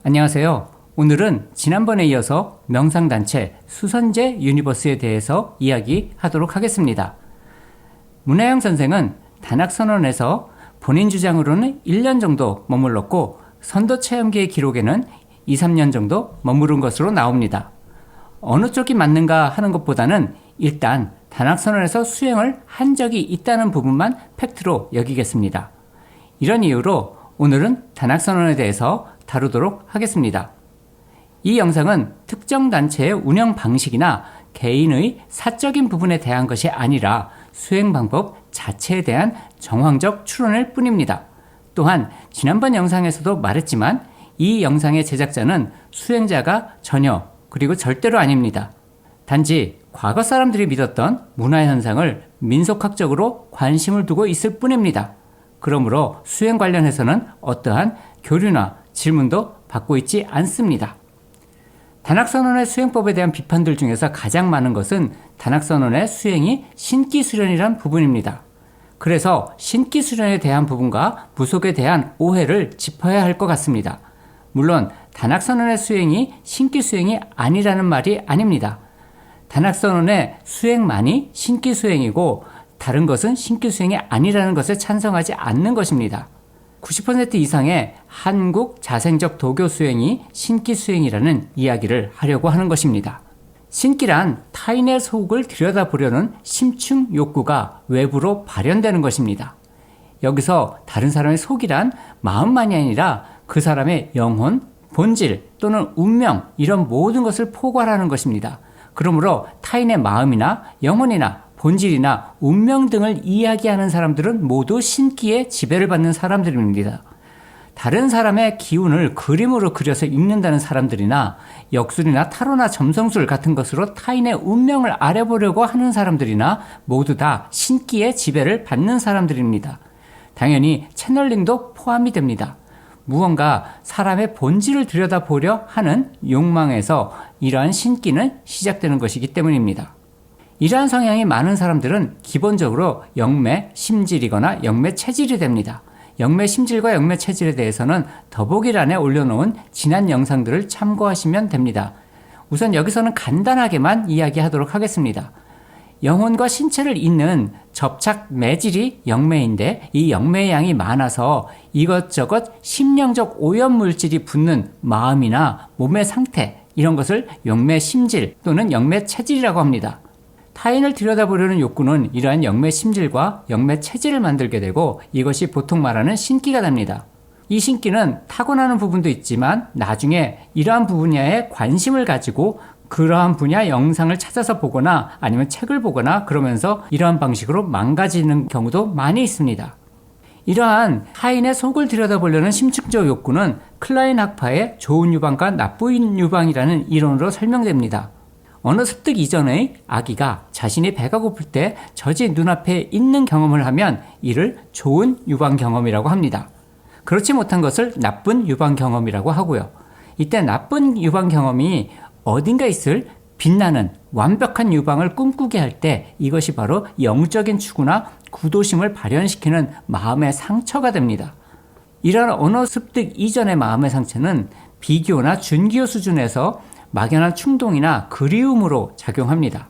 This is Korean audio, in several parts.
안녕하세요. 오늘은 지난번에 이어서 명상단체 수선제 유니버스에 대해서 이야기하도록 하겠습니다. 문하영 선생은 단학선언에서 본인 주장으로는 1년 정도 머물렀고 선도체험기의 기록에는 2, 3년 정도 머무른 것으로 나옵니다. 어느 쪽이 맞는가 하는 것보다는 일단 단학선언에서 수행을 한 적이 있다는 부분만 팩트로 여기겠습니다. 이런 이유로 오늘은 단학선언에 대해서 다루도록 하겠습니다. 이 영상은 특정 단체의 운영 방식이나 개인의 사적인 부분에 대한 것이 아니라 수행 방법 자체에 대한 정황적 추론일 뿐입니다. 또한 지난번 영상에서도 말했지만 이 영상의 제작자는 수행자가 전혀 그리고 절대로 아닙니다. 단지 과거 사람들이 믿었던 문화현상을 민속학적으로 관심을 두고 있을 뿐입니다. 그러므로 수행 관련해서는 어떠한 교류나 질문도 받고 있지 않습니다. 단학선언의 수행법에 대한 비판들 중에서 가장 많은 것은 단학선언의 수행이 신기수련이란 부분입니다. 그래서 신기수련에 대한 부분과 무속에 대한 오해를 짚어야 할 것 같습니다. 물론 단학선언의 수행이 신기수행이 아니라는 말이 아닙니다. 단학선언의 수행만이 신기수행이고 다른 것은 신기수행이 아니라는 것에 찬성하지 않는 것입니다. 90% 이상의 한국 자생적 도교 수행이 신기 수행이라는 이야기를 하려고 하는 것입니다. 신기란 타인의 속을 들여다보려는 심층 욕구가 외부로 발현되는 것입니다. 여기서 다른 사람의 속이란 마음만이 아니라 그 사람의 영혼, 본질 또는 운명 이런 모든 것을 포괄하는 것입니다. 그러므로 타인의 마음이나 영혼이나 본질이나 운명 등을 이야기하는 사람들은 모두 신기에 지배를 받는 사람들입니다. 다른 사람의 기운을 그림으로 그려서 읽는다는 사람들이나 역술이나 타로나 점성술 같은 것으로 타인의 운명을 알아보려고 하는 사람들이나 모두 다 신기의 지배를 받는 사람들입니다. 당연히 채널링도 포함이 됩니다. 무언가 사람의 본질을 들여다보려 하는 욕망에서 이러한 신기는 시작되는 것이기 때문입니다. 이러한 성향이 많은 사람들은 기본적으로 영매 심질이거나 영매 체질이 됩니다. 영매 심질과 영매 체질에 대해서는 더보기란에 올려놓은 지난 영상들을 참고하시면 됩니다. 우선 여기서는 간단하게만 이야기하도록 하겠습니다. 영혼과 신체를 잇는 접착 매질이 영매인데 이 영매의 양이 많아서 이것저것 심령적 오염물질이 붙는 마음이나 몸의 상태 이런 것을 영매 심질 또는 영매 체질이라고 합니다. 타인을 들여다보려는 욕구는 이러한 영매 심질과 영매 체질을 만들게 되고 이것이 보통 말하는 신기가 됩니다. 이 신기는 타고나는 부분도 있지만 나중에 이러한 분야에 관심을 가지고 그러한 분야 영상을 찾아서 보거나 아니면 책을 보거나 그러면서 이러한 방식으로 망가지는 경우도 많이 있습니다. 이러한 타인의 속을 들여다보려는 심층적 욕구는 클라인 학파의 좋은 유방과 나쁜 유방이라는 이론으로 설명됩니다. 어느 습득 이전의 아기가 자신이 배가 고플 때 젖이 눈앞에 있는 경험을 하면 이를 좋은 유방 경험이라고 합니다. 그렇지 못한 것을 나쁜 유방 경험이라고 하고요. 이때 나쁜 유방 경험이 어딘가 있을 빛나는 완벽한 유방을 꿈꾸게 할 때 이것이 바로 영적인 추구나 구도심을 발현시키는 마음의 상처가 됩니다. 이러한 언어 습득 이전의 마음의 상처는 비기호나 준기호 수준에서 막연한 충동이나 그리움으로 작용합니다.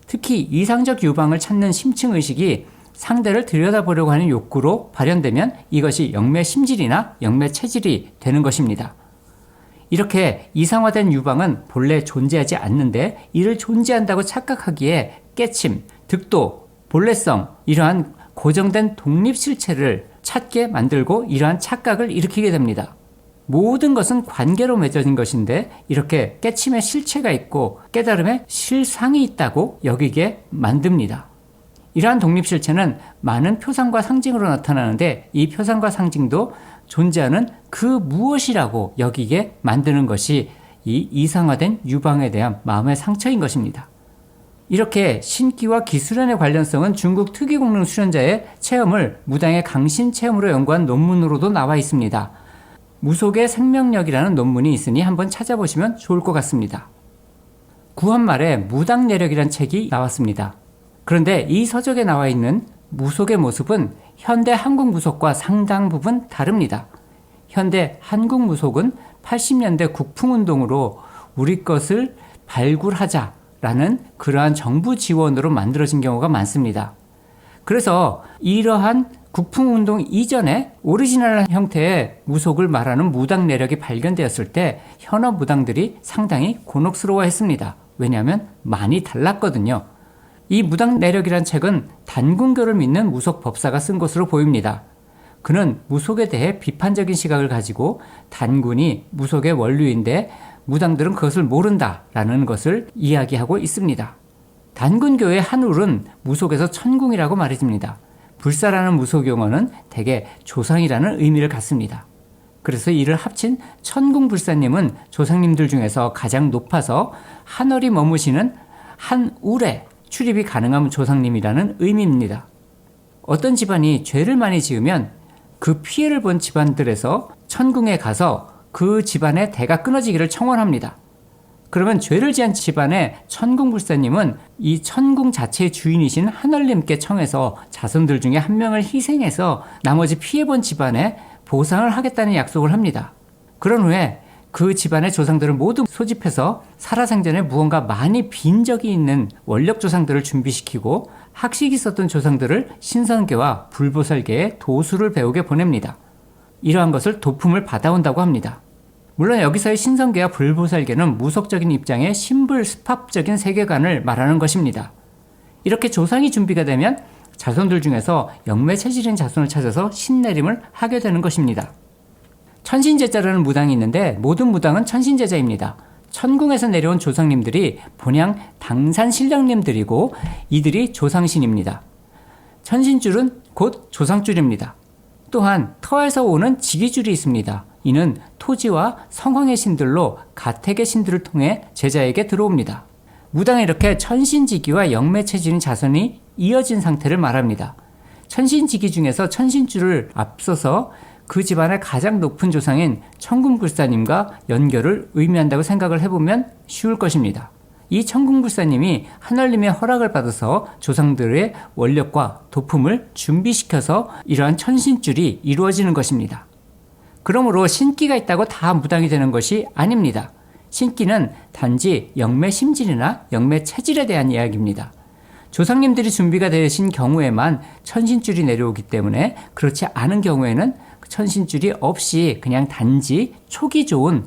특히 이상적 유방을 찾는 심층의식이 상대를 들여다보려고 하는 욕구로 발현되면 이것이 영매 심질이나 영매 체질이 되는 것입니다. 이렇게 이상화된 유방은 본래 존재하지 않는데 이를 존재한다고 착각하기에 깨침, 득도, 본래성 이러한 고정된 독립실체를 찾게 만들고 이러한 착각을 일으키게 됩니다. 모든 것은 관계로 맺어진 것인데 이렇게 깨침의 실체가 있고 깨달음의 실상이 있다고 여기게 만듭니다. 이러한 독립실체는 많은 표상과 상징으로 나타나는데 이 표상과 상징도 존재하는 그 무엇이라고 여기게 만드는 것이 이 이상화된 유방에 대한 마음의 상처인 것입니다. 이렇게 신기와 기수련의 관련성은 중국 특이공릉 수련자의 체험을 무당의 강신 체험으로 연구한 논문으로도 나와 있습니다. 무속의 생명력이라는 논문이 있으니 한번 찾아보시면 좋을 것 같습니다. 9화 말에 무당내력이라는 책이 나왔습니다. 그런데 이 서적에 나와 있는 무속의 모습은 현대 한국 무속과 상당 부분 다릅니다. 현대 한국 무속은 80년대 국풍운동으로 우리 것을 발굴하자라는 그러한 정부 지원으로 만들어진 경우가 많습니다. 그래서 이러한 국풍운동 이전에 오리지널 형태의 무속을 말하는 무당 내력이 발견되었을 때 현업 무당들이 상당히 곤혹스러워했습니다. 왜냐하면 많이 달랐거든요. 이 무당 내력이란 책은 단군교를 믿는 무속 법사가 쓴 것으로 보입니다. 그는 무속에 대해 비판적인 시각을 가지고 단군이 무속의 원류인데 무당들은 그것을 모른다라는 것을 이야기하고 있습니다. 단군교의 한울은 무속에서 천궁이라고 말해집니다. 불사라는 무속 용어는 대개 조상이라는 의미를 갖습니다. 그래서 이를 합친 천궁불사님은 조상님들 중에서 가장 높아서 한월이 머무시는 한울에 출입이 가능한 조상님이라는 의미입니다. 어떤 집안이 죄를 많이 지으면 그 피해를 본 집안들에서 천궁에 가서 그 집안의 대가 끊어지기를 청원합니다. 그러면 죄를 지은 집안의 천궁불사님은 이 천궁 자체의 주인이신 하늘님께 청해서 자손들 중에 한 명을 희생해서 나머지 피해본 집안에 보상을 하겠다는 약속을 합니다. 그런 후에 그 집안의 조상들을 모두 소집해서 살아생전에 무언가 많이 빈 적이 있는 원력 조상들을 준비시키고 학식이 있었던 조상들을 신선계와 불보살계에 도수를 배우게 보냅니다. 이러한 것을 도품을 받아온다고 합니다. 물론 여기서의 신선계와 불보살계는 무속적인 입장의 신불습합적인 세계관을 말하는 것입니다. 이렇게 조상이 준비가 되면 자손들 중에서 영매체질인 자손을 찾아서 신내림을 하게 되는 것입니다. 천신제자라는 무당이 있는데 모든 무당은 천신제자입니다. 천궁에서 내려온 조상님들이 본향 당산신령님들이고 이들이 조상신입니다. 천신줄은 곧 조상줄입니다. 또한 터에서 오는 지기줄이 있습니다. 이는 토지와 성황의 신들로 가택의 신들을 통해 제자에게 들어옵니다. 무당은 이렇게 천신지기와 영매체질인 자손이 이어진 상태를 말합니다. 천신지기 중에서 천신줄을 앞서서 그 집안의 가장 높은 조상인 천궁불사님과 연결을 의미한다고 생각을 해보면 쉬울 것입니다. 이 천궁불사님이 하늘님의 허락을 받아서 조상들의 원력과 도품을 준비시켜서 이러한 천신줄이 이루어지는 것입니다. 그러므로 신기가 있다고 다 무당이 되는 것이 아닙니다. 신기는 단지 영매심질이나 영매체질에 대한 이야기입니다. 조상님들이 준비가 되신 경우에만 천신줄이 내려오기 때문에 그렇지 않은 경우에는 천신줄이 없이 그냥 단지 촉이 좋은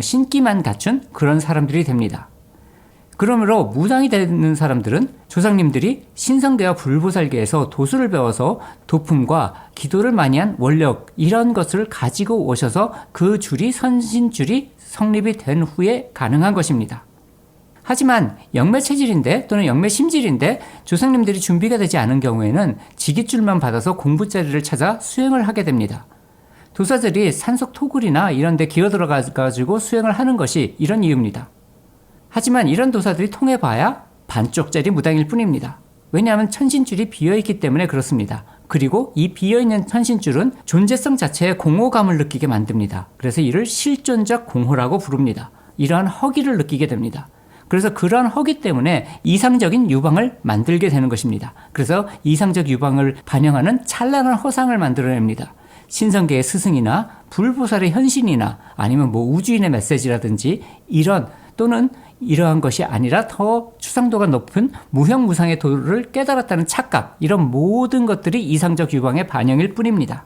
신기만 갖춘 그런 사람들이 됩니다. 그러므로 무당이 되는 사람들은 조상님들이 신성계와 불보살계에서 도수를 배워서 도품과 기도를 많이 한 원력 이런 것을 가지고 오셔서 그 줄이 선신줄이 성립이 된 후에 가능한 것입니다. 하지만 영매체질인데 또는 영매심질인데 조상님들이 준비가 되지 않은 경우에는 지깃줄만 받아서 공부자리를 찾아 수행을 하게 됩니다. 도사들이 산속 토굴이나 이런 데 기어 들어가가지고 수행을 하는 것이 이런 이유입니다. 하지만 이런 도사들이 통해봐야 반쪽짜리 무당일 뿐입니다. 왜냐하면 천신줄이 비어있기 때문에 그렇습니다. 그리고 이 비어있는 천신줄은 존재성 자체의 공허감을 느끼게 만듭니다. 그래서 이를 실존적 공허라고 부릅니다. 이러한 허기를 느끼게 됩니다. 그래서 그러한 허기 때문에 이상적인 유방을 만들게 되는 것입니다. 그래서 이상적 유방을 반영하는 찬란한 허상을 만들어냅니다. 신성계의 스승이나 불보살의 현신이나 아니면 우주인의 메시지라든지 이런 또는 이러한 것이 아니라 더 추상도가 높은 무형무상의 도를 깨달았다는 착각, 이런 모든 것들이 이상적 유방의 반영일 뿐입니다.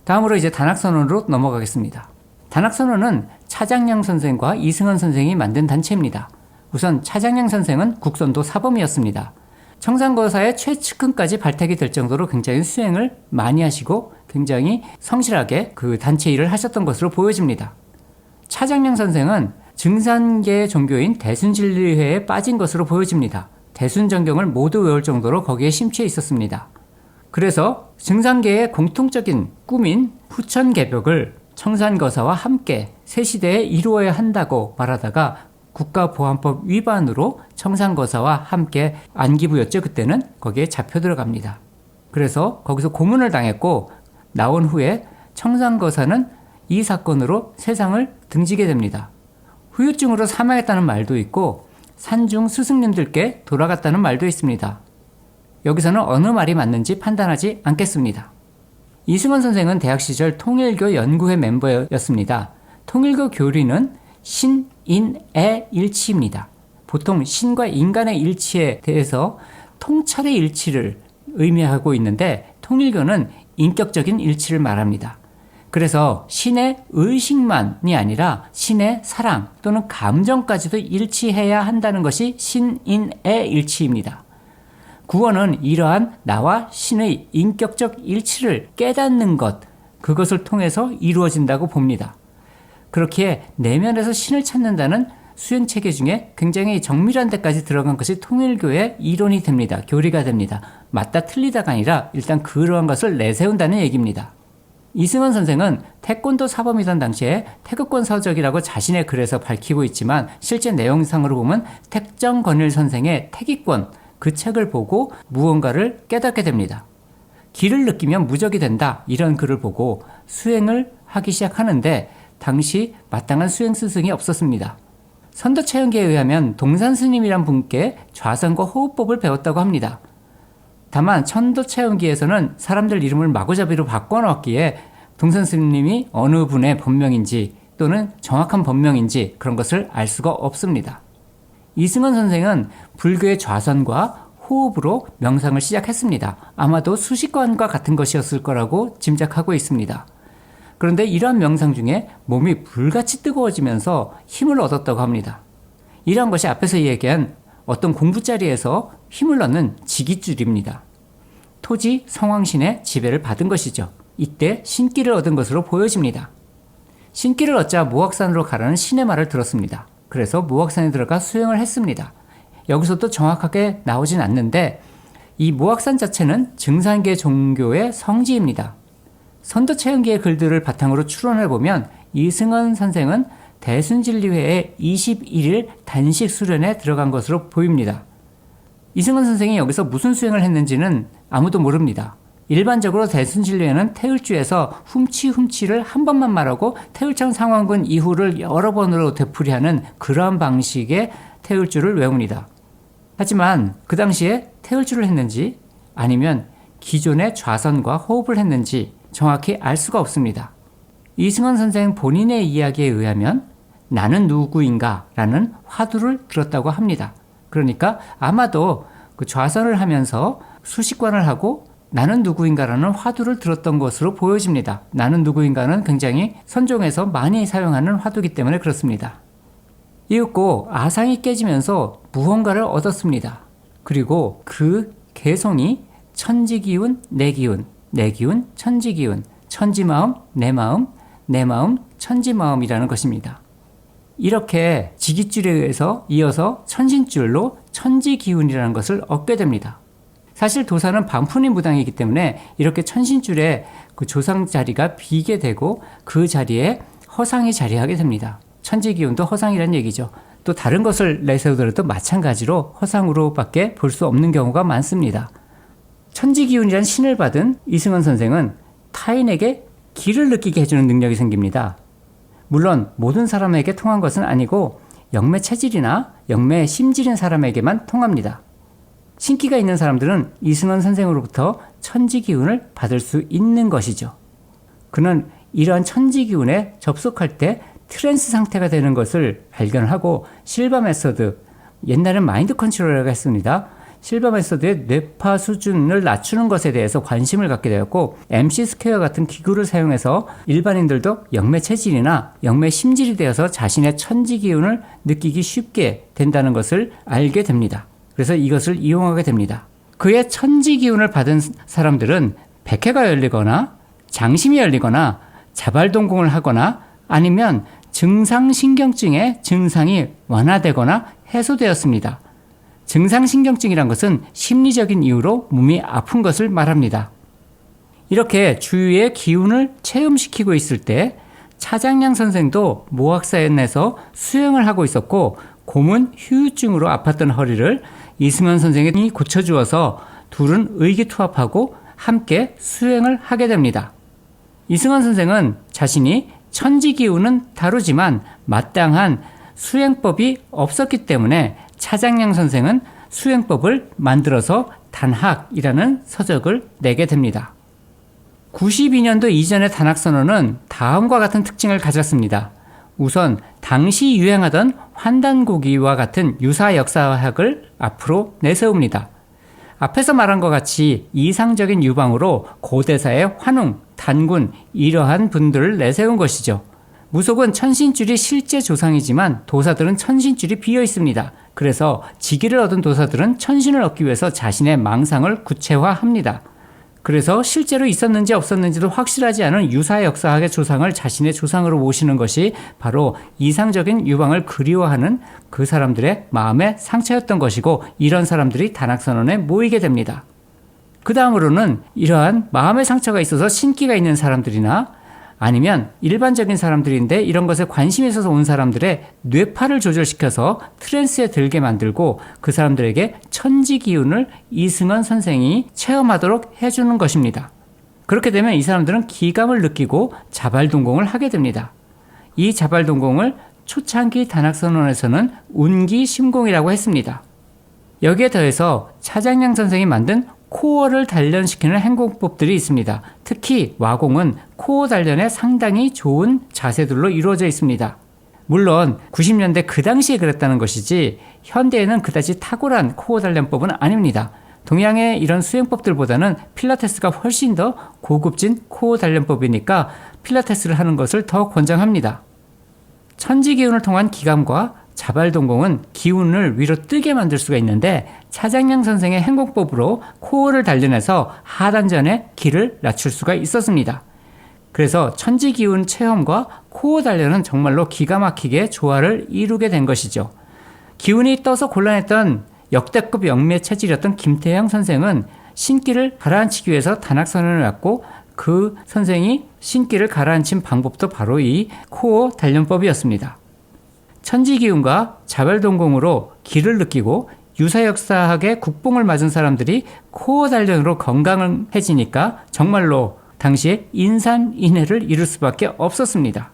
다음으로 이제 단학선언으로 넘어가겠습니다. 단학선언은 차장양 선생과 이승헌 선생이 만든 단체입니다. 우선 차장양 선생은 국선도 사범이었습니다. 청산거사의 최측근까지 발탁이 될 정도로 굉장히 수행을 많이 하시고 굉장히 성실하게 그 단체 일을 하셨던 것으로 보여집니다. 차장양 선생은 증산계 종교인 대순진리회에 빠진 것으로 보여집니다. 대순정경을 모두 외울 정도로 거기에 심취해 있었습니다. 그래서 증산계의 공통적인 꿈인 후천개벽을 청산거사와 함께 새 시대에 이루어야 한다고 말하다가 국가보안법 위반으로 청산거사와 함께 안기부였죠. 그때는 거기에 잡혀 들어갑니다. 그래서 거기서 고문을 당했고 나온 후에 청산거사는 이 사건으로 세상을 등지게 됩니다. 후유증으로 사망했다는 말도 있고 산중 스승님들께 돌아갔다는 말도 있습니다. 여기서는 어느 말이 맞는지 판단하지 않겠습니다. 이승헌 선생은 대학 시절 통일교 연구회 멤버였습니다. 통일교 교리는 신인의 일치입니다. 보통 신과 인간의 일치에 대해서 통찰의 일치를 의미하고 있는데 통일교는 인격적인 일치를 말합니다. 그래서 신의 의식만이 아니라 신의 사랑 또는 감정까지도 일치해야 한다는 것이 신인의 일치입니다. 구원은 이러한 나와 신의 인격적 일치를 깨닫는 것, 그것을 통해서 이루어진다고 봅니다. 그렇기에 내면에서 신을 찾는다는 수행체계 중에 굉장히 정밀한 데까지 들어간 것이 통일교의 이론이 됩니다. 교리가 됩니다. 맞다 틀리다가 아니라 일단 그러한 것을 내세운다는 얘기입니다. 이승원 선생은 태권도 사범이던 당시에 태극권 서적이라고 자신의 글에서 밝히고 있지만 실제 내용상으로 보면 택정건일 선생의 태기권, 그 책을 보고 무언가를 깨닫게 됩니다. 길을 느끼면 무적이 된다, 이런 글을 보고 수행을 하기 시작하는데 당시 마땅한 수행 스승이 없었습니다. 선도차영기에 의하면 동산스님이란 분께 좌선과 호흡법을 배웠다고 합니다. 다만 천도차영기에서는 사람들 이름을 마구잡이로 바꿔놓았기에 동산스님이 어느 분의 본명인지 또는 정확한 본명인지 그런 것을 알 수가 없습니다. 이승원 선생은 불교의 좌선과 호흡으로 명상을 시작했습니다. 아마도 수식관과 같은 것이었을 거라고 짐작하고 있습니다. 그런데 이러한 명상 중에 몸이 불같이 뜨거워지면서 힘을 얻었다고 합니다. 이러한 것이 앞에서 얘기한 어떤 공부자리에서 힘을 얻는 지깃줄입니다. 토지 성왕신의 지배를 받은 것이죠. 이때 신기를 얻은 것으로 보여집니다. 신기를 얻자 무악산으로 가라는 신의 말을 들었습니다. 그래서 무악산에 들어가 수행을 했습니다. 여기서도 정확하게 나오진 않는데 이 무악산 자체는 증산계 종교의 성지입니다. 선도차영기의 글들을 바탕으로 추론해보면 이승원 선생은 대순진리회의 21일 단식 수련에 들어간 것으로 보입니다. 이승원 선생이 여기서 무슨 수행을 했는지는 아무도 모릅니다. 일반적으로 대순진리회는 태을주에서 훔치를 한 번만 말하고 태을청 상황군 이후를 여러 번으로 되풀이하는 그러한 방식의 태을주를 외웁니다. 하지만 그 당시에 태을주를 했는지 아니면 기존의 좌선과 호흡을 했는지 정확히 알 수가 없습니다. 이승원 선생 본인의 이야기에 의하면 나는 누구인가 라는 화두를 들었다고 합니다. 그러니까 아마도 그 좌선을 하면서 수식관을 하고 나는 누구인가라는 화두를 들었던 것으로 보여집니다. 나는 누구인가는 굉장히 선종에서 많이 사용하는 화두이기 때문에 그렇습니다. 이윽고 아상이 깨지면서 무언가를 얻었습니다. 그리고 그 개성이 천지기운, 내 기운, 내 기운, 천지기운, 천지마음, 내 마음, 내 마음, 천지마음이라는 것입니다. 이렇게 지깃줄에 의해서 이어서 천신줄로 천지기운이라는 것을 얻게 됩니다. 사실 도사는 반푼이 무당이기 때문에 이렇게 천신줄에 그 조상 자리가 비게 되고 그 자리에 허상이 자리하게 됩니다. 천지기운도 허상이라는 얘기죠. 또 다른 것을 내세우더라도 마찬가지로 허상으로밖에 볼 수 없는 경우가 많습니다. 천지기운이란 신을 받은 이승원 선생은 타인에게 기를 느끼게 해주는 능력이 생깁니다. 물론 모든 사람에게 통한 것은 아니고 영매 체질이나 영매 심질인 사람에게만 통합니다. 신기가 있는 사람들은 이승원 선생으로부터 천지기운을 받을 수 있는 것이죠. 그는 이러한 천지기운에 접속할 때 트랜스 상태가 되는 것을 발견하고 실바 메서드, 옛날엔 마인드 컨트롤이라고 했습니다. 실바 메서드의 뇌파 수준을 낮추는 것에 대해서 관심을 갖게 되었고 MC 스퀘어 같은 기구를 사용해서 일반인들도 영매 체질이나 영매 심질이 되어서 자신의 천지 기운을 느끼기 쉽게 된다는 것을 알게 됩니다. 그래서 이것을 이용하게 됩니다. 그의 천지 기운을 받은 사람들은 백회가 열리거나 장심이 열리거나 자발동공을 하거나 아니면 증상신경증의 증상이 완화되거나 해소되었습니다. 증상신경증이란 것은 심리적인 이유로 몸이 아픈 것을 말합니다. 이렇게 주위의 기운을 체험시키고 있을 때 차장량 선생도 모학사연에서 수행을 하고 있었고 고문 휴유증으로 아팠던 허리를 이승원 선생이 고쳐주어서 둘은 의기투합하고 함께 수행을 하게 됩니다. 이승원 선생은 자신이 천지기운은 다루지만 마땅한 수행법이 없었기 때문에 차장량 선생은 수행법을 만들어서 단학이라는 서적을 내게 됩니다. 92년도 이전의 단학선언은 다음과 같은 특징을 가졌습니다. 우선 당시 유행하던 환단고기와 같은 유사 역사학을 앞으로 내세웁니다. 앞에서 말한 것 같이 이상적인 유방으로 고대사의 환웅, 단군 이러한 분들을 내세운 것이죠. 무속은 천신줄이 실제 조상이지만 도사들은 천신줄이 비어 있습니다. 그래서 직위를 얻은 도사들은 천신을 얻기 위해서 자신의 망상을 구체화합니다. 그래서 실제로 있었는지 없었는지도 확실하지 않은 유사 역사학의 조상을 자신의 조상으로 모시는 것이 바로 이상적인 유방을 그리워하는 그 사람들의 마음의 상처였던 것이고, 이런 사람들이 단학선언에 모이게 됩니다. 그 다음으로는 이러한 마음의 상처가 있어서 신기가 있는 사람들이나 아니면 일반적인 사람들인데 이런 것에 관심이 있어서 온 사람들의 뇌파를 조절시켜서 트랜스에 들게 만들고 그 사람들에게 천지 기운을 이승원 선생이 체험하도록 해주는 것입니다. 그렇게 되면 이 사람들은 기감을 느끼고 자발동공을 하게 됩니다. 이 자발동공을 초창기 단학선언에서는 운기심공이라고 했습니다. 여기에 더해서 차장량 선생이 만든 코어를 단련시키는 행공법들이 있습니다. 특히 와공은 코어 단련에 상당히 좋은 자세들로 이루어져 있습니다. 물론 90년대 그 당시에 그랬다는 것이지 현대에는 그다지 탁월한 코어 단련법은 아닙니다. 동양의 이런 수행법들보다는 필라테스가 훨씬 더 고급진 코어 단련법이니까 필라테스를 하는 것을 더 권장합니다. 천지기운을 통한 기감과 자발동공은 기운을 위로 뜨게 만들 수가 있는데, 차장량 선생의 행공법으로 코어를 단련해서 하단전의 기를 낮출 수가 있었습니다. 그래서 천지기운 체험과 코어 단련은 정말로 기가 막히게 조화를 이루게 된 것이죠. 기운이 떠서 곤란했던 역대급 영매 체질이었던 김태형 선생은 신기를 가라앉히기 위해서 단학선언을 했고, 그 선생이 신기를 가라앉힌 방법도 바로 이 코어 단련법이었습니다. 천지기운과 자발동공으로 기를 느끼고 유사역사학의 국뽕을 맞은 사람들이 코어 단련으로 건강해지니까 정말로 당시에 인산인해를 이룰 수밖에 없었습니다.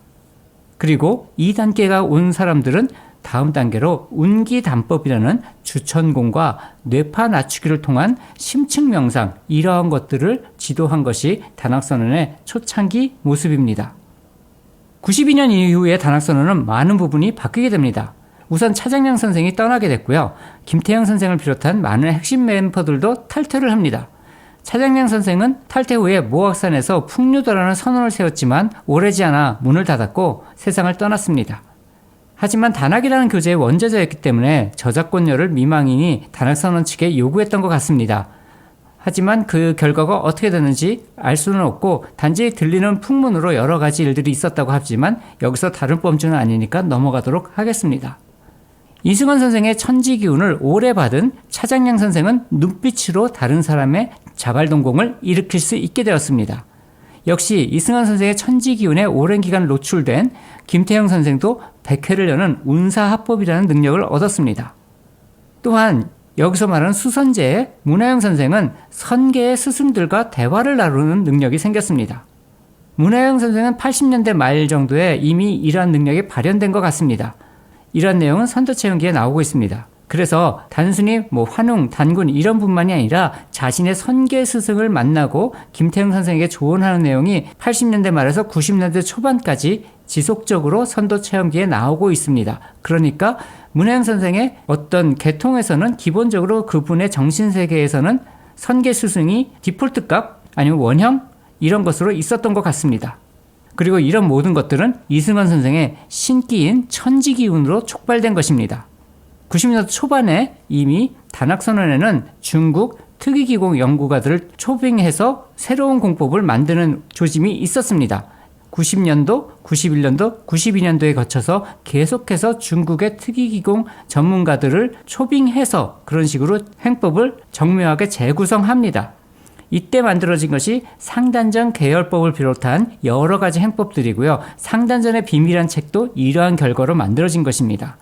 그리고 2단계가 온 사람들은 다음 단계로 운기단법이라는 주천공과 뇌파 낮추기를 통한 심층명상, 이러한 것들을 지도한 것이 단학선언의 초창기 모습입니다. 92년 이후에 단학선언은 많은 부분이 바뀌게 됩니다. 우선 차장량 선생이 떠나게 됐고요. 김태형 선생을 비롯한 많은 핵심 멤버들도 탈퇴를 합니다. 차장량 선생은 탈퇴 후에 모악산에서 풍류도라는 선언을 세웠지만 오래지 않아 문을 닫았고 세상을 떠났습니다. 하지만 단학이라는 교재의 원저자였기 때문에 저작권료를 미망인이 단학선언 측에 요구했던 것 같습니다. 하지만 그 결과가 어떻게 됐는지 알 수는 없고, 단지 들리는 풍문으로 여러 가지 일들이 있었다고 하지만 여기서 다른 범주는 아니니까 넘어가도록 하겠습니다. 이승원 선생의 천지기운을 오래 받은 차장량 선생은 눈빛으로 다른 사람의 자발동공을 일으킬 수 있게 되었습니다. 역시 이승원 선생의 천지기운에 오랜 기간 노출된 김태형 선생도 100회를 여는 운사합법이라는 능력을 얻었습니다. 또한 여기서 말하는 수선제의 문화영 선생은 선계의 스승들과 대화를 나누는 능력이 생겼습니다. 문화영 선생은 80년대 말 정도에 이미 이러한 능력이 발현된 것 같습니다. 이런 내용은 선도체험기에 나오고 있습니다. 그래서 단순히 환웅, 단군 이런 뿐만이 아니라 자신의 선계 스승을 만나고 김태형 선생에게 조언하는 내용이 80년대 말에서 90년대 초반까지 지속적으로 선도체험기에 나오고 있습니다. 그러니까 문혜영 선생의 어떤 계통에서는 기본적으로 그분의 정신세계에서는 선계 스승이 디폴트 값 아니면 원형 이런 것으로 있었던 것 같습니다. 그리고 이런 모든 것들은 이승원 선생의 신기인 천지기운으로 촉발된 것입니다. 90년대 초반에 이미 단학선언에는 중국 특이기공 연구가들을 초빙해서 새로운 공법을 만드는 조짐이 있었습니다. 90년도, 91년도, 92년도에 거쳐서 계속해서 중국의 특이기공 전문가들을 초빙해서 그런 식으로 행법을 정교하게 재구성합니다. 이때 만들어진 것이 상단전 계열법을 비롯한 여러 가지 행법들이고요. 상단전의 비밀한 책도 이러한 결과로 만들어진 것입니다.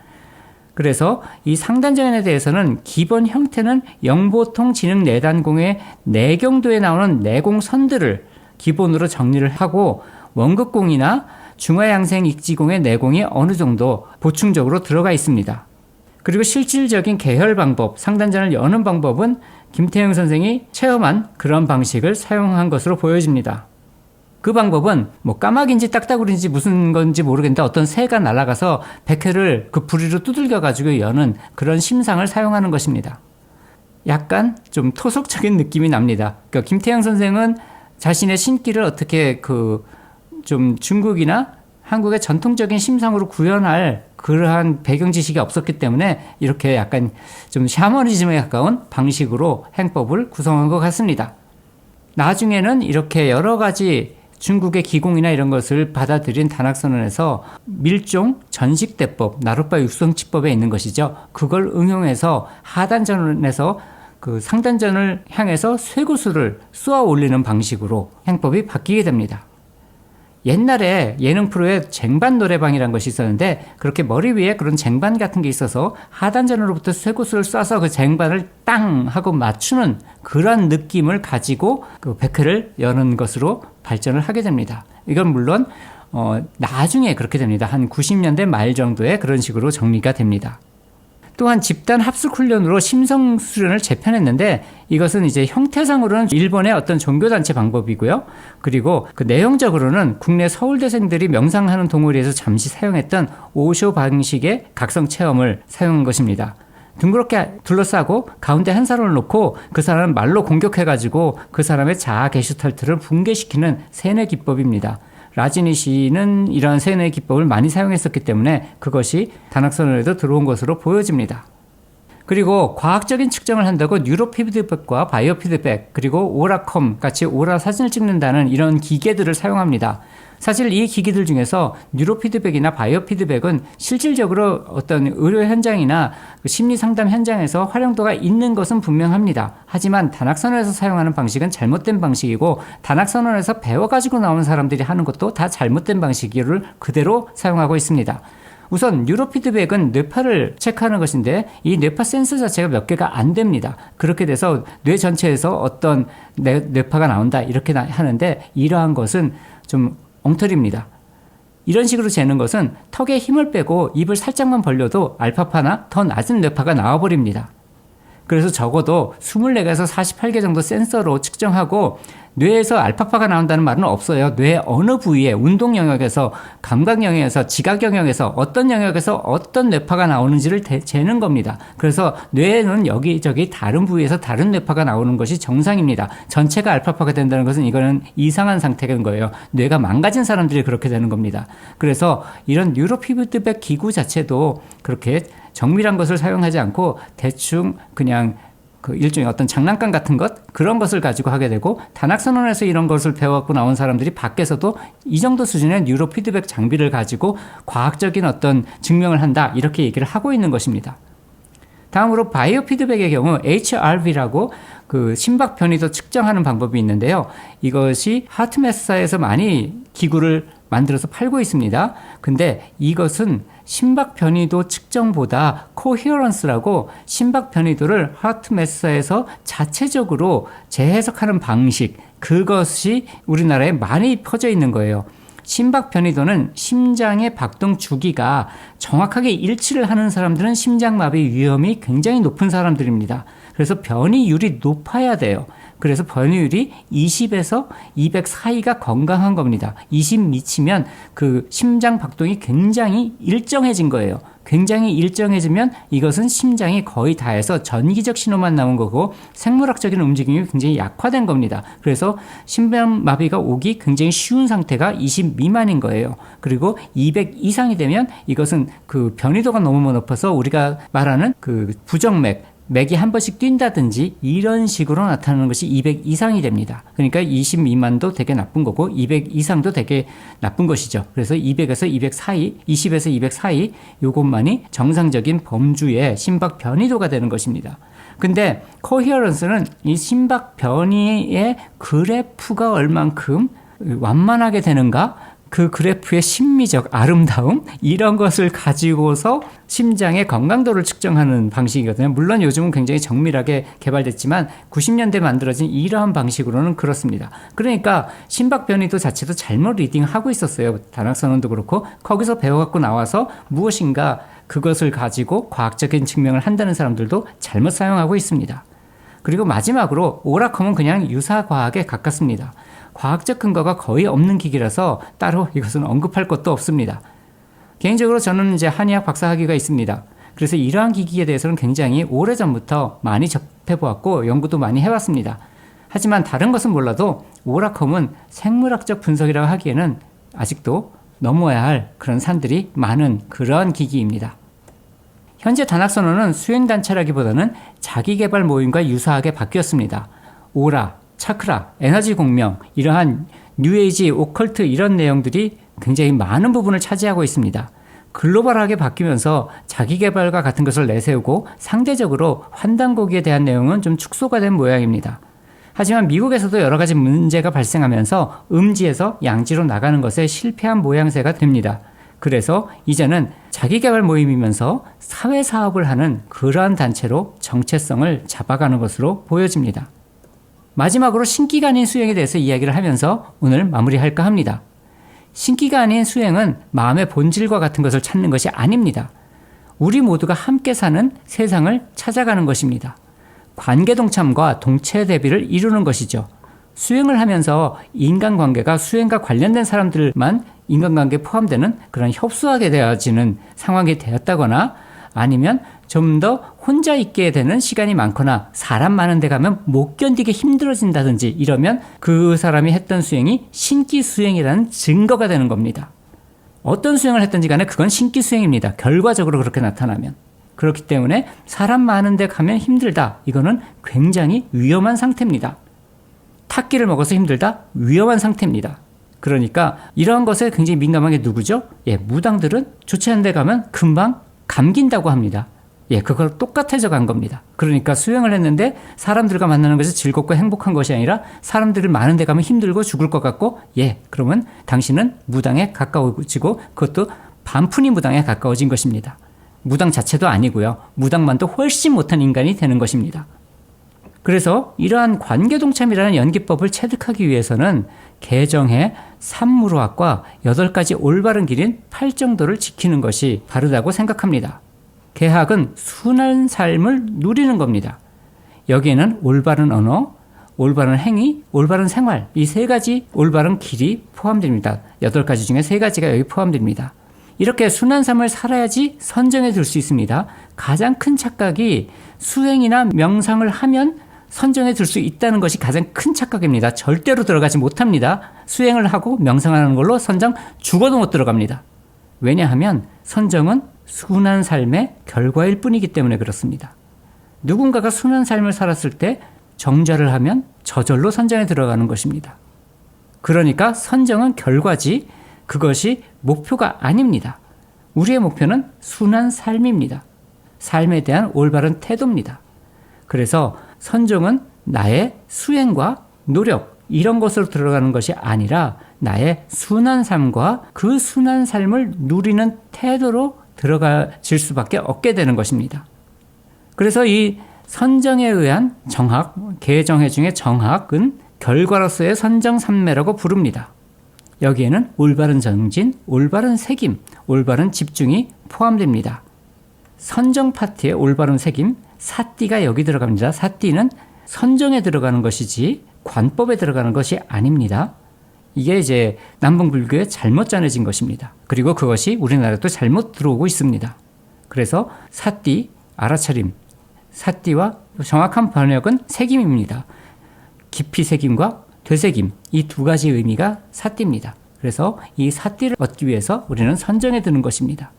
그래서 이 상단전에 대해서는 기본 형태는 영보통 지능 내단공의 내경도에 나오는 내공선들을 기본으로 정리를 하고 원극공이나 중화양생 익지공의 내공이 어느 정도 보충적으로 들어가 있습니다. 그리고 실질적인 계열 방법, 상단전을 여는 방법은 김태형 선생이 체험한 그런 방식을 사용한 것으로 보여집니다. 그 방법은 뭐 까마귀인지 딱따구리인지 무슨 건지 모르겠는데 어떤 새가 날아가서 백회를 그 부리로 두들겨 가지고 여는 그런 심상을 사용하는 것입니다. 약간 좀 토속적인 느낌이 납니다. 그러니까 김태형 선생은 자신의 신기를 어떻게 좀 중국이나 한국의 전통적인 심상으로 구현할 그러한 배경 지식이 없었기 때문에 이렇게 약간 좀 샤머니즘에 가까운 방식으로 행법을 구성한 것 같습니다. 나중에는 이렇게 여러 가지 중국의 기공이나 이런 것을 받아들인 단학선언에서 밀종, 전식대법, 나룻바 육성치법에 있는 것이죠. 그걸 응용해서 하단전에서 그 상단전을 향해서 쇠구슬을 쏘아 올리는 방식으로 행법이 바뀌게 됩니다. 옛날에 예능 프로에 쟁반 노래방이라는 것이 있었는데 그렇게 머리 위에 그런 쟁반 같은 게 있어서 하단전으로부터 쇠구슬을 쏴서 그 쟁반을 땅 하고 맞추는 그런 느낌을 가지고 그 백회를 여는 것으로 발전을 하게 됩니다. 이건 물론 나중에 그렇게 됩니다. 한 90년대 말 정도에 그런 식으로 정리가 됩니다. 또한 집단 합숙 훈련으로 심성 수련을 재편했는데 이것은 이제 형태상으로는 일본의 어떤 종교단체 방법이고요. 그리고 그 내용적으로는 국내 서울대생들이 명상하는 동호리에서 잠시 사용했던 오쇼 방식의 각성 체험을 사용한 것입니다. 둥그렇게 둘러싸고 가운데 한 사람을 놓고 그 사람을 말로 공격해가지고 그 사람의 자아 게슈탈트를 붕괴시키는 세뇌 기법입니다. 라지니 씨는 이러한 세뇌 기법을 많이 사용했었기 때문에 그것이 단학선언에도 들어온 것으로 보여집니다. 그리고 과학적인 측정을 한다고 뉴로 피드백과 바이오 피드백 그리고 오라컴 같이 오라 사진을 찍는다는 이런 기계들을 사용합니다. 사실 이 기기들 중에서 뉴로 피드백이나 바이오 피드백은 실질적으로 어떤 의료 현장이나 심리 상담 현장에서 활용도가 있는 것은 분명합니다. 하지만 단학선언에서 사용하는 방식은 잘못된 방식이고 단학선언에서 배워가지고 나오는 사람들이 하는 것도 다 잘못된 방식을 그대로 사용하고 있습니다. 우선 뉴로 피드백은 뇌파를 체크하는 것인데 이 뇌파 센서 자체가 몇 개가 안 됩니다. 그렇게 돼서 뇌 전체에서 어떤 뇌파가 나온다 이렇게 하는데 이러한 것은 좀 엉터리입니다. 이런 식으로 재는 것은 턱에 힘을 빼고 입을 살짝만 벌려도 알파파나 더 낮은 뇌파가 나와버립니다. 그래서 적어도 24개에서 48개 정도 센서로 측정하고 뇌에서 알파파가 나온다는 말은 없어요. 뇌 어느 부위에 운동 영역에서 감각 영역에서 지각 영역에서 어떤 영역에서 어떤 뇌파가 나오는지를 재는 겁니다. 그래서 뇌에는 여기저기 다른 부위에서 다른 뇌파가 나오는 것이 정상입니다. 전체가 알파파가 된다는 것은 이거는 이상한 상태인 거예요. 뇌가 망가진 사람들이 그렇게 되는 겁니다. 그래서 이런 뉴로 피드백 기구 자체도 그렇게 정밀한 것을 사용하지 않고 대충 그냥 그 일종의 어떤 장난감 같은 것 그런 것을 가지고 하게 되고 단학선언에서 이런 것을 배워갖고 나온 사람들이 밖에서도 이 정도 수준의 뉴로 피드백 장비를 가지고 과학적인 어떤 증명을 한다 이렇게 얘기를 하고 있는 것입니다. 다음으로 바이오 피드백의 경우 HRV라고 그 심박 변이도 측정하는 방법이 있는데요. 이것이 하트메스사에서 많이 기구를 만들어서 팔고 있습니다. 근데 이것은 심박 변이도 측정보다 코히어런스라고 심박 변이도를 하트메스사에서 자체적으로 재해석하는 방식 그것이 우리나라에 많이 퍼져 있는 거예요. 심박 변이도는 심장의 박동 주기가 정확하게 일치를 하는 사람들은 심장마비 위험이 굉장히 높은 사람들입니다. 그래서 변이율이 높아야 돼요. 그래서 변이율이 20에서 200 사이가 건강한 겁니다. 20 미치면 그 심장 박동이 굉장히 일정해진 거예요. 굉장히 일정해지면 이것은 심장이 거의 다해서 전기적 신호만 나온 거고 생물학적인 움직임이 굉장히 약화된 겁니다. 그래서 심장마비가 오기 굉장히 쉬운 상태가 20 미만인 거예요. 그리고 200 이상이 되면 이것은 그 변이도가 너무 높아서 우리가 말하는 그 부정맥 맥이 한 번씩 뛴다든지 이런 식으로 나타나는 것이 200 이상이 됩니다. 그러니까 20 미만도 되게 나쁜 거고 200 이상도 되게 나쁜 것이죠. 그래서 200에서 200 사이, 20에서 200 사이 요것만이 정상적인 범주의 심박 변이도가 되는 것입니다. 근데 코히어런스는 이 심박 변이의 그래프가 얼만큼 완만하게 되는가? 그 그래프의 심미적 아름다움 이런 것을 가지고서 심장의 건강도를 측정하는 방식이거든요. 물론 요즘은 굉장히 정밀하게 개발됐지만 90년대 만들어진 이러한 방식으로는 그렇습니다. 그러니까 심박 변이도 자체도 잘못 리딩하고 있었어요. 단학선언도 그렇고 거기서 배워갖고 나와서 무엇인가 그것을 가지고 과학적인 증명을 한다는 사람들도 잘못 사용하고 있습니다. 그리고 마지막으로 오라컴은 그냥 유사과학에 가깝습니다. 과학적 근거가 거의 없는 기기라서 따로 이것은 언급할 것도 없습니다. 개인적으로 저는 이제 한의학 박사 학위가 있습니다. 그래서 이러한 기기에 대해서는 굉장히 오래전부터 많이 접해보았고 연구도 많이 해왔습니다. 하지만 다른 것은 몰라도 오라컴은 생물학적 분석이라고 하기에는 아직도 넘어야 할 그런 산들이 많은 그런 기기입니다. 현재 단학선언은 수행단체라기보다는 자기개발 모임과 유사하게 바뀌었습니다. 오라, 차크라, 에너지 공명, 이러한 뉴에이지, 오컬트 이런 내용들이 굉장히 많은 부분을 차지하고 있습니다. 글로벌하게 바뀌면서 자기개발과 같은 것을 내세우고 상대적으로 환단고기에 대한 내용은 좀 축소가 된 모양입니다. 하지만 미국에서도 여러 가지 문제가 발생하면서 음지에서 양지로 나가는 것에 실패한 모양새가 됩니다. 그래서 이제는 자기개발 모임이면서 사회사업을 하는 그러한 단체로 정체성을 잡아가는 것으로 보여집니다. 마지막으로 신기가 아닌 수행에 대해서 이야기를 하면서 오늘 마무리할까 합니다. 신기가 아닌 수행은 마음의 본질과 같은 것을 찾는 것이 아닙니다. 우리 모두가 함께 사는 세상을 찾아가는 것입니다. 관계동참과 동체 대비를 이루는 것이죠. 수행을 하면서 인간관계가 수행과 관련된 사람들만 인간관계에 포함되는 그런 협소하게 되어지는 상황이 되었다거나 아니면 좀 더 혼자 있게 되는 시간이 많거나 사람 많은 데 가면 못 견디게 힘들어진다든지 이러면 그 사람이 했던 수행이 신기 수행이라는 증거가 되는 겁니다. 어떤 수행을 했든지 간에 그건 신기 수행입니다. 결과적으로 그렇게 나타나면. 그렇기 때문에 사람 많은 데 가면 힘들다. 이거는 굉장히 위험한 상태입니다. 탁기를 먹어서 힘들다? 위험한 상태입니다. 그러니까 이러한 것에 굉장히 민감한 게 누구죠? 무당들은 좋지 않은 데 가면 금방 감긴다고 합니다. 그걸 똑같아져 간 겁니다. 그러니까 수행을 했는데 사람들과 만나는 것이 즐겁고 행복한 것이 아니라 사람들이 많은 데 가면 힘들고 죽을 것 같고 그러면 당신은 무당에 가까워지고 그것도 반푼이 무당에 가까워진 것입니다. 무당 자체도 아니고요. 무당만도 훨씬 못한 인간이 되는 것입니다. 그래서 이러한 관계동참이라는 연기법을 체득하기 위해서는 개정의 삼무로학과 8가지 올바른 길인 8정도를 지키는 것이 바르다고 생각합니다. 개학은 순한 삶을 누리는 겁니다. 여기에는 올바른 언어, 올바른 행위, 올바른 생활 이 3가지 올바른 길이 포함됩니다. 8가지 중에 3가지가 여기 포함됩니다. 이렇게 순한 삶을 살아야지 선정에 들 수 있습니다. 가장 큰 착각이 수행이나 명상을 하면 선정에 들 수 있다는 것이 가장 큰 착각입니다. 절대로 들어가지 못합니다. 수행을 하고 명상하는 걸로 선정 죽어도 못 들어갑니다. 왜냐하면 선정은 순한 삶의 결과일 뿐이기 때문에 그렇습니다. 누군가가 순한 삶을 살았을 때 정죄를 하면 저절로 선정에 들어가는 것입니다. 그러니까 선정은 결과지 그것이 목표가 아닙니다. 우리의 목표는 순한 삶입니다. 삶에 대한 올바른 태도입니다. 그래서 선정은 나의 수행과 노력 이런 것으로 들어가는 것이 아니라 나의 순한 삶과 그 순한 삶을 누리는 태도로 들어가질 수밖에 없게 되는 것입니다. 그래서 이 선정에 의한 정학, 개정회 중에 정학은 결과로서의 선정삼매라고 부릅니다. 여기에는 올바른 정진, 올바른 색임, 올바른 집중이 포함됩니다. 선정 파트의 올바른 색임, 사띠가 여기 들어갑니다. 사띠는 선정에 들어가는 것이지 관법에 들어가는 것이 아닙니다. 이게 이제 남북불교에 잘못 전해진 것입니다. 그리고 그것이 우리나라도 잘못 들어오고 있습니다. 그래서 사띠, 알아차림, 사띠와 정확한 번역은 색임입니다. 깊이 색임과 되새김 이 2가지 의미가 사띠입니다. 그래서 이 사띠를 얻기 위해서 우리는 선정에 드는 것입니다.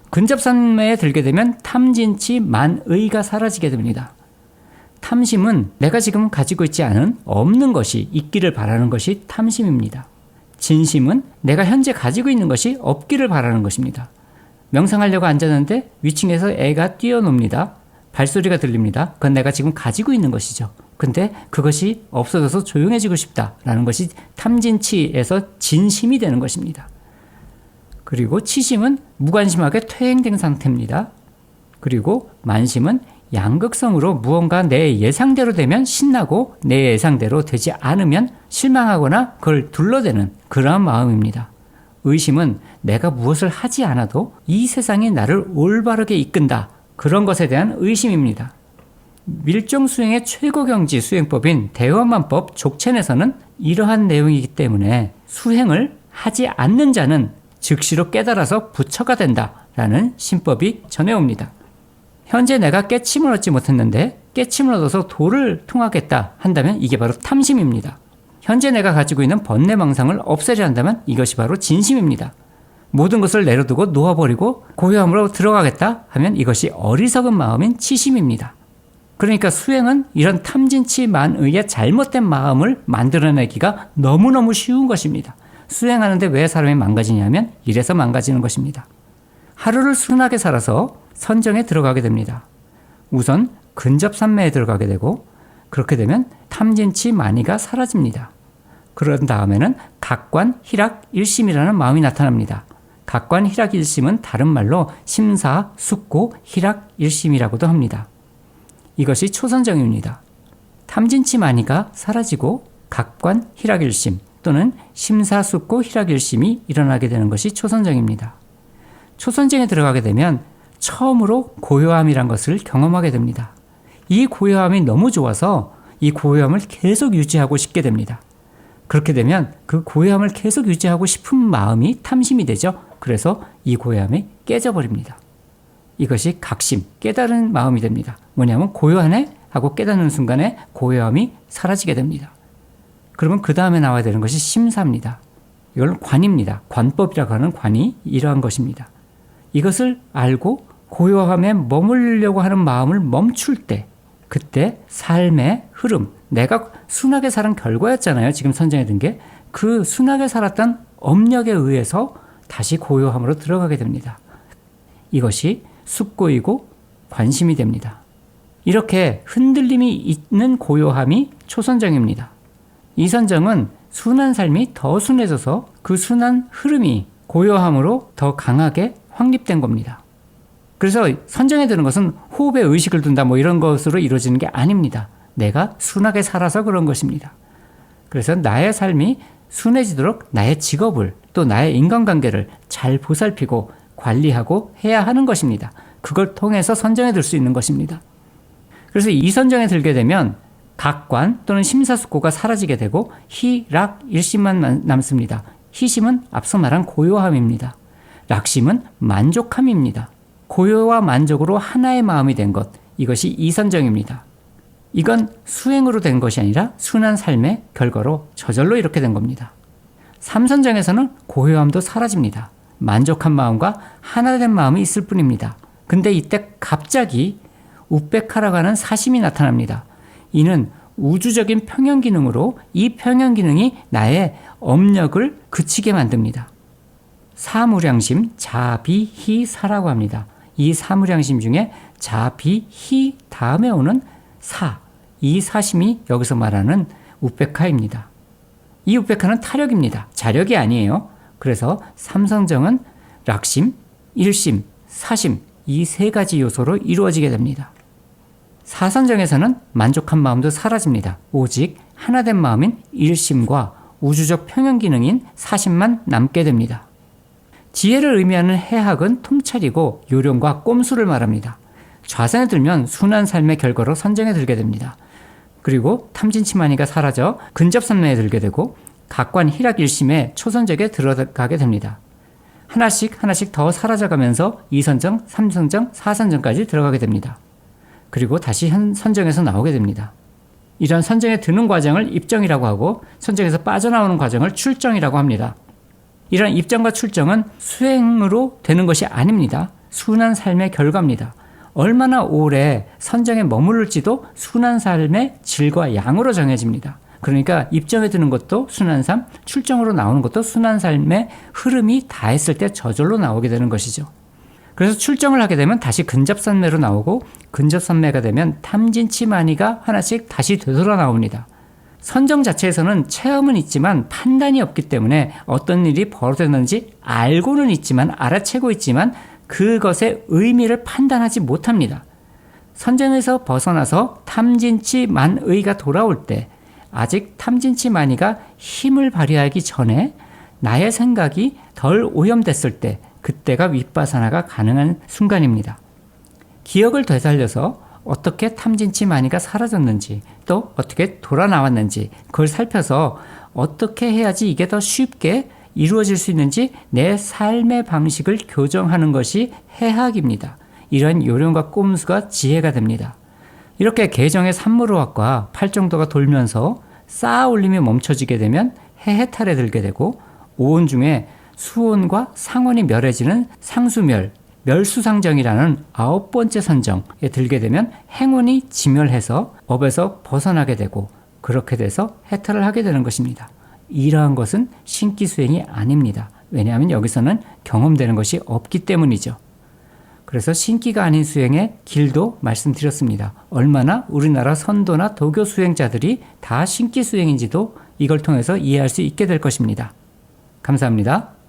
근접선매에 들게 되면 탐진치 만의가 사라지게 됩니다. 탐심은 내가 지금 가지고 있지 않은 없는 것이 있기를 바라는 것이 탐심입니다. 진심은 내가 현재 가지고 있는 것이 없기를 바라는 것입니다. 명상하려고 앉았는데 위층에서 애가 뛰어놉니다. 발소리가 들립니다. 그건 내가 지금 가지고 있는 것이죠. 근데 그것이 없어져서 조용해지고 싶다라는 것이 탐진치에서 진심이 되는 것입니다. 그리고 치심은 무관심하게 퇴행된 상태입니다. 그리고 만심은 양극성으로 무언가 내 예상대로 되면 신나고 내 예상대로 되지 않으면 실망하거나 그걸 둘러대는 그러한 마음입니다. 의심은 내가 무엇을 하지 않아도 이 세상이 나를 올바르게 이끈다. 그런 것에 대한 의심입니다. 밀정수행의 최고경지 수행법인 대화만법 족첸에서는 이러한 내용이기 때문에 수행을 하지 않는 자는 즉시로 깨달아서 부처가 된다라는 신법이 전해옵니다. 현재 내가 깨침을 얻지 못했는데 깨침을 얻어서 도를 통하겠다 한다면 이게 바로 탐심입니다. 현재 내가 가지고 있는 번뇌망상을 없애려 한다면 이것이 바로 진심입니다. 모든 것을 내려두고 놓아버리고 고요함으로 들어가겠다 하면 이것이 어리석은 마음인 치심입니다. 그러니까 수행은 이런 탐진치만의의 잘못된 마음을 만들어내기가 너무너무 쉬운 것입니다. 수행하는데 왜 사람이 망가지냐면 이래서 망가지는 것입니다. 하루를 순하게 살아서 선정에 들어가게 됩니다. 우선 근접산매에 들어가게 되고 그렇게 되면 탐진치만의가 사라집니다. 그런 다음에는 각관 희락 일심이라는 마음이 나타납니다. 각관 희락 일심은 다른 말로 심사, 숙고, 희락 일심이라고도 합니다. 이것이 초선정입니다. 탐진치만의가 사라지고 각관 희락일심 또는 심사숙고 희락일심이 일어나게 되는 것이 초선정입니다. 초선정에 들어가게 되면 처음으로 고요함이란 것을 경험하게 됩니다. 이 고요함이 너무 좋아서 이 고요함을 계속 유지하고 싶게 됩니다. 그렇게 되면 그 고요함을 계속 유지하고 싶은 마음이 탐심이 되죠. 그래서 이 고요함이 깨져버립니다. 이것이 각심, 깨달은 마음이 됩니다. 뭐냐면 고요하네 하고 깨닫는 순간에 고요함이 사라지게 됩니다. 그러면 그 다음에 나와야 되는 것이 심사입니다. 이걸 관입니다. 관법이라고 하는 관이 이러한 것입니다. 이것을 알고 고요함에 머물려고 하는 마음을 멈출 때 그때 삶의 흐름, 내가 순하게 살은 결과였잖아요. 지금 선정해 둔 게. 그 순하게 살았던 업력에 의해서 다시 고요함으로 들어가게 됩니다. 이것이 숙고이고 관심이 됩니다. 이렇게 흔들림이 있는 고요함이 초선정입니다. 이 선정은 순한 삶이 더 순해져서 그 순한 흐름이 고요함으로 더 강하게 확립된 겁니다. 그래서 선정에 드는 것은 호흡에 의식을 둔다 뭐 이런 것으로 이루어지는 게 아닙니다. 내가 순하게 살아서 그런 것입니다. 그래서 나의 삶이 순해지도록 나의 직업을 또 나의 인간관계를 잘 보살피고 관리하고 해야 하는 것입니다. 그걸 통해서 선정에 들 수 있는 것입니다. 그래서 이 선정에 들게 되면 각관 또는 심사숙고가 사라지게 되고 희락 일심만 남습니다. 희심은 앞서 말한 고요함입니다. 락심은 만족함입니다. 고요와 만족으로 하나의 마음이 된 것, 이것이 이선정입니다. 이건 수행으로 된 것이 아니라 순한 삶의 결과로 저절로 이렇게 된 겁니다. 삼선정에서는 고요함도 사라집니다. 만족한 마음과 하나된 마음이 있을 뿐입니다. 근데 이때 갑자기 우백하라고 하는 사심이 나타납니다. 이는 우주적인 평형 기능으로 이 평형 기능이 나의 업력을 그치게 만듭니다. 사무량심, 자비희사라고 합니다. 이 사무량심 중에 자비희 다음에 오는 사, 이 사심이 여기서 말하는 우백하입니다. 이 우백하는 타력입니다. 자력이 아니에요. 그래서 삼성정은 락심, 일심, 사심 이 세 가지 요소로 이루어지게 됩니다. 사선정에서는 만족한 마음도 사라집니다. 오직 하나된 마음인 일심과 우주적 평형 기능인 사심만 남게 됩니다. 지혜를 의미하는 해학은 통찰이고 요령과 꼼수를 말합니다. 좌선에 들면 순한 삶의 결과로 선정에 들게 됩니다. 그리고 탐진치만의가 사라져 근접선매에 들게 되고 각관 희락일심에 초선적에 들어가게 됩니다. 하나씩 더 사라져가면서 2선정, 3선정, 4선정까지 들어가게 됩니다. 그리고 다시 현 선정에서 나오게 됩니다. 이런 선정에 드는 과정을 입정이라고 하고 선정에서 빠져나오는 과정을 출정이라고 합니다. 이런 입정과 출정은 수행으로 되는 것이 아닙니다. 순한 삶의 결과입니다. 얼마나 오래 선정에 머무를지도 순한 삶의 질과 양으로 정해집니다. 그러니까 입정에 드는 것도 순한 삶, 출정으로 나오는 것도 순한 삶의 흐름이 다했을 때 저절로 나오게 되는 것이죠. 그래서 출정을 하게 되면 다시 근접선매로 나오고 근접선매가 되면 탐진치만의가 하나씩 다시 되돌아 나옵니다. 선정 자체에서는 체험은 있지만 판단이 없기 때문에 어떤 일이 벌어졌는지 알고는 있지만 알아채고 있지만 그것의 의미를 판단하지 못합니다. 선정에서 벗어나서 탐진치만의가 돌아올 때 아직 탐진치만의가 힘을 발휘하기 전에 나의 생각이 덜 오염됐을 때 그때가 윗바사나가 가능한 순간입니다. 기억을 되살려서 어떻게 탐진치 마니가 사라졌는지, 또 어떻게 돌아 나왔는지, 그걸 살펴서 어떻게 해야지 이게 더 쉽게 이루어질 수 있는지 내 삶의 방식을 교정하는 것이 해학입니다. 이런 요령과 꼼수가 지혜가 됩니다. 이렇게 계정의 산무로학과 팔정도가 돌면서 쌓아 올림이 멈춰지게 되면 해해탈에 들게 되고, 오온 중에 수온과 상온이 멸해지는 상수멸, 멸수상정이라는 9번째 선정에 들게 되면 행운이 지멸해서 업에서 벗어나게 되고, 그렇게 돼서 해탈을 하게 되는 것입니다. 이러한 것은 신기수행이 아닙니다. 왜냐하면 여기서는 경험되는 것이 없기 때문이죠. 그래서 신기가 아닌 수행의 길도 말씀드렸습니다. 얼마나 우리나라 선도나 도교 수행자들이 다 신기 수행인지도 이걸 통해서 이해할 수 있게 될 것입니다. 감사합니다.